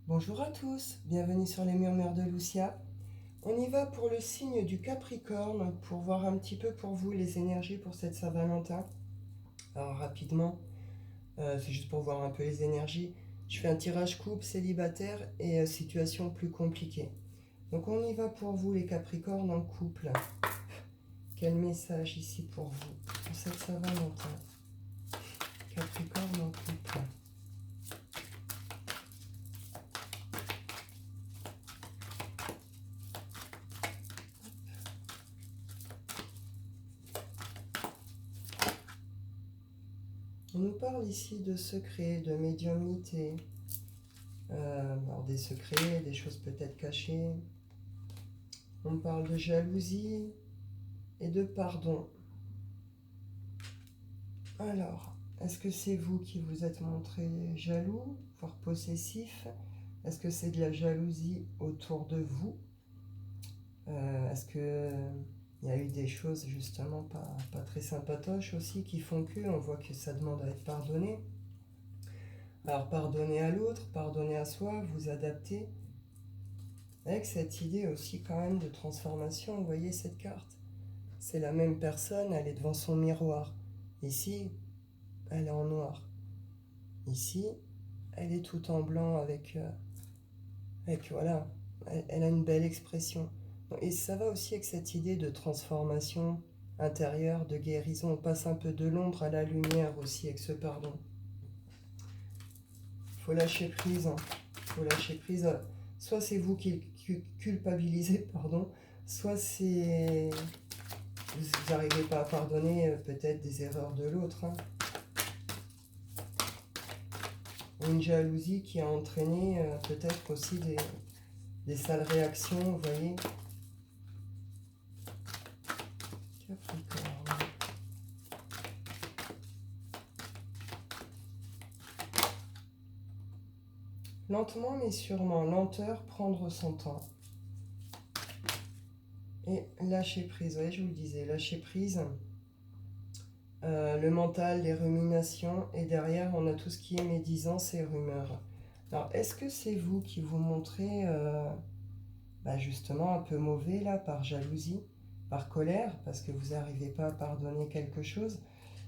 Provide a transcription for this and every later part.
Bonjour à tous, bienvenue sur les murmures de Lucia. On y va pour le signe du Capricorne, pour voir un petit peu pour vous les énergies pour cette Saint-Valentin. Alors rapidement, c'est juste pour voir un peu les énergies. Je fais un tirage couple, célibataire et situation plus compliquée. Donc on y va pour vous les Capricornes en couple. Quel message ici pour vous, pour cette Saint-Valentin? Capricorne en couple. On nous parle ici de secrets, de médiumnité, alors des secrets, des choses peut-être cachées. On parle de jalousie et de pardon. Alors, est-ce que c'est vous qui vous êtes montré jaloux, voire possessif? Est-ce que c'est de la jalousie autour de vous? Est-ce que il y a eu des choses justement pas très sympatoches aussi qui font que on voit que ça demande à être pardonné? Alors pardonner à l'autre, pardonner à soi, vous adapter, avec cette idée aussi quand même de transformation. Vous voyez cette carte? C'est la même personne, elle est devant son miroir. Ici, elle est en noir. Ici, elle est tout en blanc avec voilà, elle a une belle expression. Et ça va aussi avec cette idée de transformation intérieure, de guérison. On passe un peu de l'ombre à la lumière aussi avec ce pardon. Il faut lâcher prise. Faut lâcher prise. Soit c'est vous qui culpabilisez, pardon, soit c'est vous n'arrivez pas à pardonner peut-être des erreurs de l'autre. Une jalousie qui a entraîné peut-être aussi des sales réactions, vous voyez. Capricorne. Lentement mais sûrement, lenteur, prendre son temps. Et lâcher prise, vous voyez, je vous le disais, lâcher prise. Le mental, les ruminations, et derrière on a tout ce qui est médisance et rumeurs. Alors est-ce que c'est vous qui vous montrez justement un peu mauvais là, par jalousie, par colère, parce que vous n'arrivez pas à pardonner quelque chose?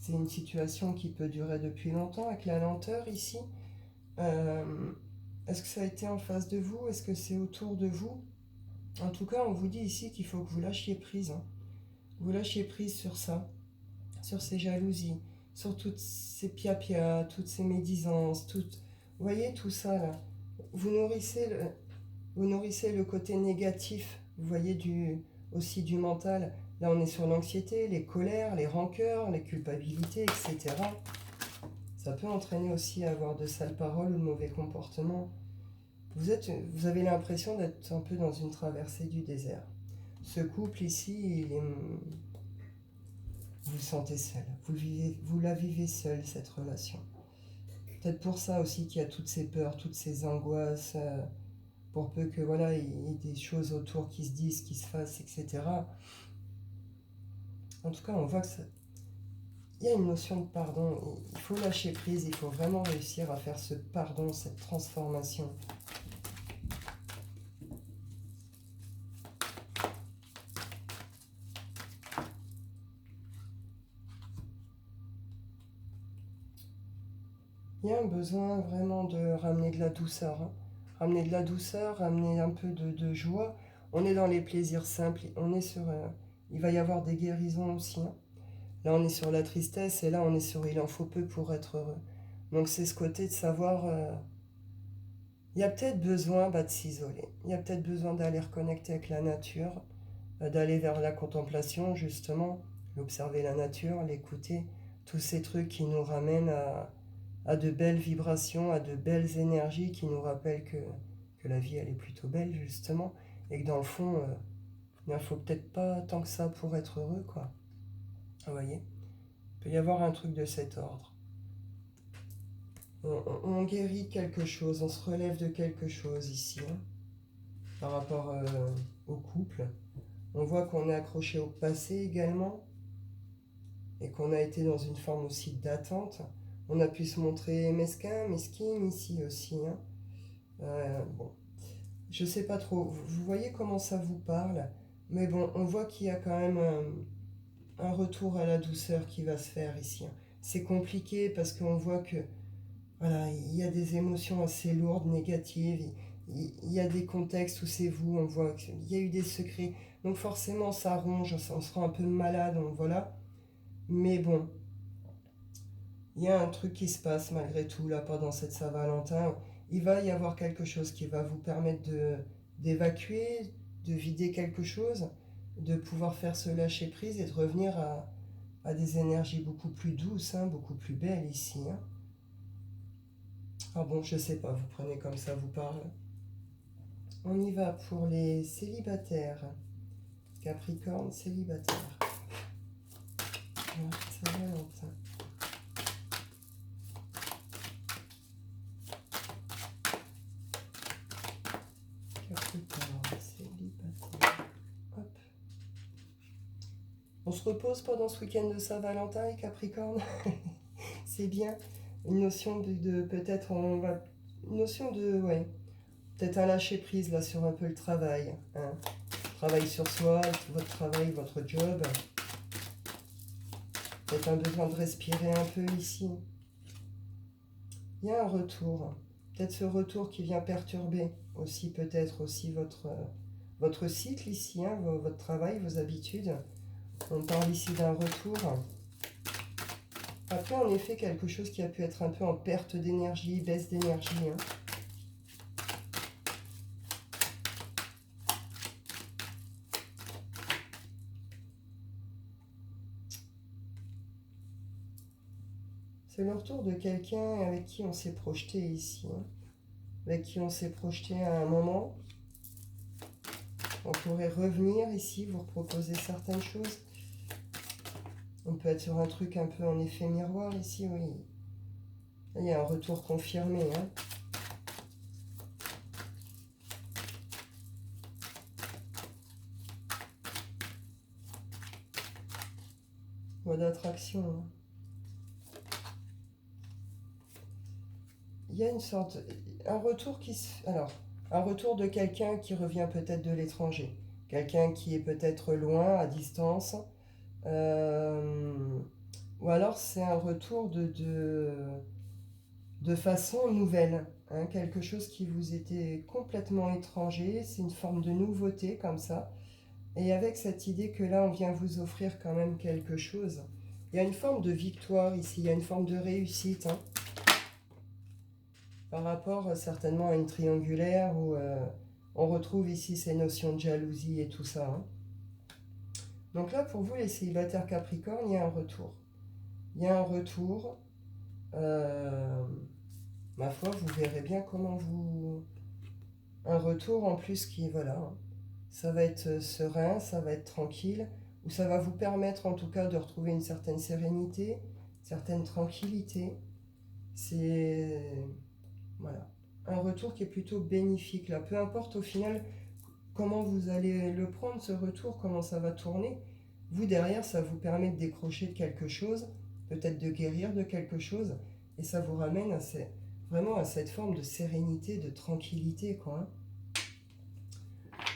C'est une situation qui peut durer depuis longtemps, avec la lenteur ici. Est-ce que ça a été en face de vous? Est-ce que c'est autour de vous? En tout cas, on vous dit ici qu'il faut que vous lâchiez prise. Vous lâchiez prise sur ça, sur ces jalousies, sur toutes ces pia-pia, toutes ces médisances, toutes... Vous voyez tout ça là? Vous nourrissez le côté négatif, vous voyez, aussi du mental. Là, on est sur l'anxiété, les colères, les rancœurs, les culpabilités, etc. Ça peut entraîner aussi à avoir de sales paroles ou de mauvais comportements. Vous avez l'impression d'être un peu dans une traversée du désert. Ce couple ici, vous le sentez seul. Vous la vivez seul, cette relation. Peut-être pour ça aussi qu'il y a toutes ces peurs, toutes ces angoisses, pour peu que voilà, il y ait des choses autour qui se disent, qui se fassent, etc. En tout cas, on voit que il y a une notion de pardon. Il faut lâcher prise, il faut vraiment réussir à faire ce pardon, cette transformation. Il y a un besoin vraiment de ramener de la douceur. Ramener de la douceur, ramener un peu de joie. On est dans les plaisirs simples. On est sur, il va y avoir des guérisons aussi. Là, on est sur la tristesse et là, on est sur il en faut peu pour être heureux. Donc, c'est ce côté de savoir... il y a peut-être besoin de s'isoler. Il y a peut-être besoin d'aller reconnecter avec la nature, d'aller vers la contemplation, justement, l'observer la nature, l'écouter. Tous ces trucs qui nous ramènent à de belles vibrations, à de belles énergies qui nous rappellent que la vie, elle est plutôt belle, justement, et que dans le fond, il ne faut peut-être pas tant que ça pour être heureux, quoi. Vous voyez? Il peut y avoir un truc de cet ordre. On guérit quelque chose, on se relève de quelque chose ici, par rapport au couple. On voit qu'on est accroché au passé également, et qu'on a été dans une forme aussi d'attente. On a pu se montrer mesquin, mesquine ici aussi. Bon, je sais pas trop. Vous voyez comment ça vous parle, mais bon, on voit qu'il y a quand même un retour à la douceur qui va se faire ici, hein. C'est compliqué parce qu'on voit que voilà, il y a des émotions assez lourdes, négatives. Il y a des contextes où c'est vous, on voit qu'il y a eu des secrets. Donc forcément, ça ronge, on se rend un peu malade, voilà. Mais bon, il y a un truc qui se passe malgré tout là pendant cette Saint-Valentin. Il va y avoir quelque chose qui va vous permettre d'évacuer, de vider quelque chose, de pouvoir faire ce lâcher prise et de revenir à des énergies beaucoup plus douces, hein, beaucoup plus belles ici, hein. Ah bon, je sais pas, vous prenez comme ça vous parle. On y va pour les célibataires. Capricorne, célibataire. Saint-Valentin. Capricorne, célibataire. Hop. On se repose pendant ce week-end de Saint-Valentin et Capricorne. C'est bien. Une notion de peut-être, une notion de, ouais, peut-être un lâcher prise là sur un peu le travail, hein. Travail sur soi, votre travail, votre job. Peut-être un besoin de respirer un peu ici. Il y a un retour. Peut-être ce retour qui vient perturber aussi peut-être aussi votre cycle ici, hein, votre travail, vos habitudes. On parle ici d'un retour. Après, en effet, quelque chose qui a pu être un peu en perte d'énergie, baisse d'énergie, hein. C'est le retour de quelqu'un avec qui on s'est projeté ici, hein. Avec qui on s'est projeté à un moment. On pourrait revenir ici, vous proposer certaines choses. On peut être sur un truc un peu en effet miroir ici, oui. Il y a un retour confirmé, hein. Loi d'attraction, hein. Il y a une sorte, un retour qui se, alors, un retour de quelqu'un qui revient peut-être de l'étranger, quelqu'un qui est peut-être loin, à distance, euh, ou alors c'est un retour de façon nouvelle, hein, quelque chose qui vous était complètement étranger, c'est une forme de nouveauté comme ça, et avec cette idée que là on vient vous offrir quand même quelque chose. Il y a une forme de victoire ici, il y a une forme de réussite, hein, par rapport certainement à une triangulaire où on retrouve ici ces notions de jalousie et tout ça, hein. Donc là, pour vous, les célibataires Capricorne, il y a un retour. Il y a un retour. euh, ma foi, vous verrez bien comment vous... Un retour en plus qui, voilà, hein, ça va être serein, ça va être tranquille, ou ça va vous permettre en tout cas de retrouver une certaine sérénité, une certaine tranquillité. C'est... Voilà. Un retour qui est plutôt bénéfique là. Peu importe au final comment vous allez le prendre, ce retour, comment ça va tourner. Vous, derrière, ça vous permet de décrocher de quelque chose, peut-être de guérir de quelque chose, et ça vous ramène vraiment à cette forme de sérénité, de tranquillité, quoi, hein.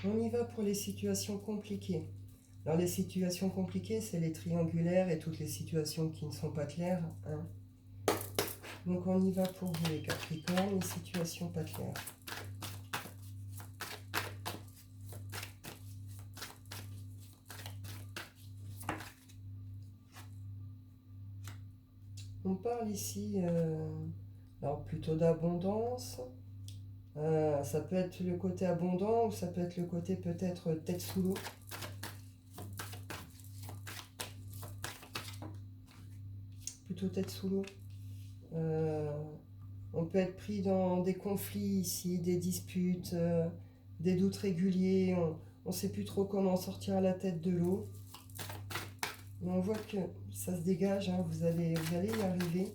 On y va pour les situations compliquées. Alors, les situations compliquées, c'est les triangulaires et toutes les situations qui ne sont pas claires, hein. Donc, on y va pour vous, les Capricornes, les situations pas claires. On parle ici, alors plutôt d'abondance. Ça peut être le côté abondant ou ça peut être le côté peut-être tête sous l'eau. Plutôt tête sous l'eau. On peut être pris dans des conflits ici, des disputes, des doutes réguliers. On ne sait plus trop comment sortir la tête de l'eau. Mais on voit que ça se dégage, hein, vous allez y arriver.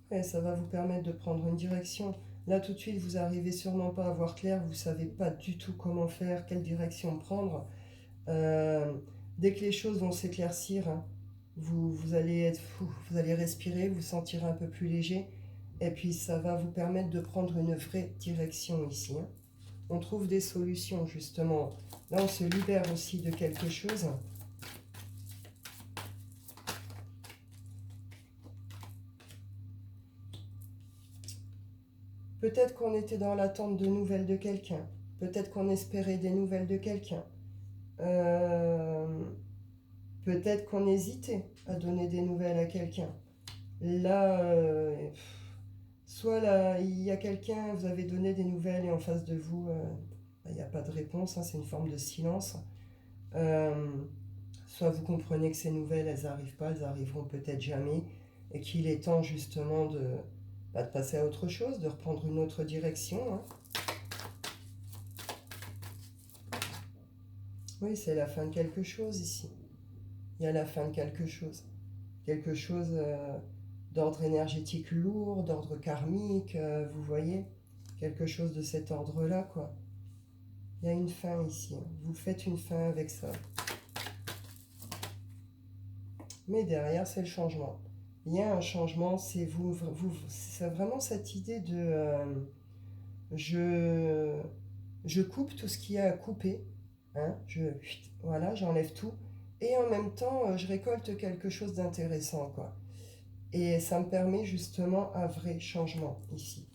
Ouais, ça va vous permettre de prendre une direction. Là, tout de suite, vous n'arrivez sûrement pas à voir clair, vous ne savez pas du tout comment faire, quelle direction prendre. Dès que les choses vont s'éclaircir, hein, vous allez être fou, vous allez respirer, vous sentir un peu plus léger. Et puis ça va vous permettre de prendre une vraie direction ici, hein. On trouve des solutions justement. Là on se libère aussi de quelque chose. Peut-être qu'on était dans l'attente de nouvelles de quelqu'un. Peut-être qu'on espérait des nouvelles de quelqu'un. Euh, Peut-être qu'on hésitait à donner des nouvelles à quelqu'un. Là, soit là, il y a quelqu'un, vous avez donné des nouvelles et en face de vous, il n'y a pas de réponse, hein, c'est une forme de silence. Euh, Soit vous comprenez que ces nouvelles, elles n'arrivent pas, elles arriveront peut-être jamais, et qu'il est temps justement de passer à autre chose, de reprendre une autre direction, hein. Oui, c'est la fin de quelque chose ici. Il y a la fin de quelque chose. Quelque chose d'ordre énergétique lourd, d'ordre karmique, vous voyez. Quelque chose de cet ordre-là, quoi. Il y a une fin ici, hein. Vous faites une fin avec ça. Mais derrière, c'est le changement. Il y a un changement, c'est c'est vraiment cette idée de je, je coupe tout ce qu'il y a à couper, hein, voilà, j'enlève tout, et en même temps, je récolte quelque chose d'intéressant, quoi. Et ça me permet justement un vrai changement ici.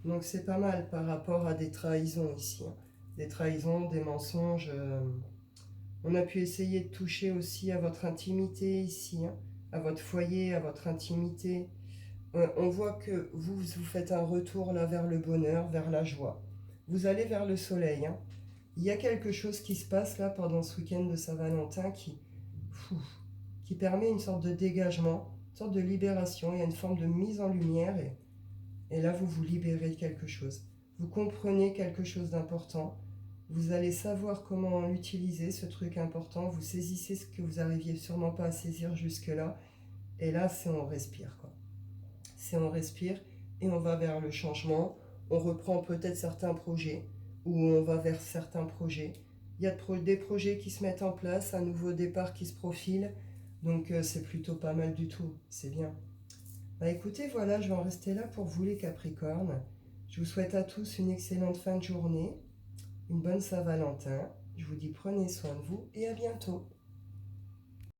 Donc c'est pas mal par rapport à des trahisons ici, hein. Des trahisons, des mensonges. On a pu essayer de toucher aussi à votre intimité ici, hein, à votre foyer, à votre intimité. On voit que vous faites un retour là vers le bonheur, vers la joie. Vous allez vers le soleil, hein. Il y a quelque chose qui se passe là pendant ce week-end de Saint-Valentin fou, qui permet une sorte de dégagement, une sorte de libération. Il y a une forme de mise en lumière et là vous vous libérez de quelque chose. Vous comprenez quelque chose d'important. Vous allez savoir comment l'utiliser, ce truc important. Vous saisissez ce que vous n'arriviez sûrement pas à saisir jusque-là. Et là, c'est on respire, quoi. C'est on respire et on va vers le changement. On reprend peut-être certains projets ou on va vers certains projets. Il y a des projets qui se mettent en place, un nouveau départ qui se profile. Donc c'est plutôt pas mal du tout. C'est bien. Bah écoutez, voilà, je vais en rester là pour vous les Capricornes. Je vous souhaite à tous une excellente fin de journée, une bonne Saint-Valentin. Je vous dis prenez soin de vous et à bientôt.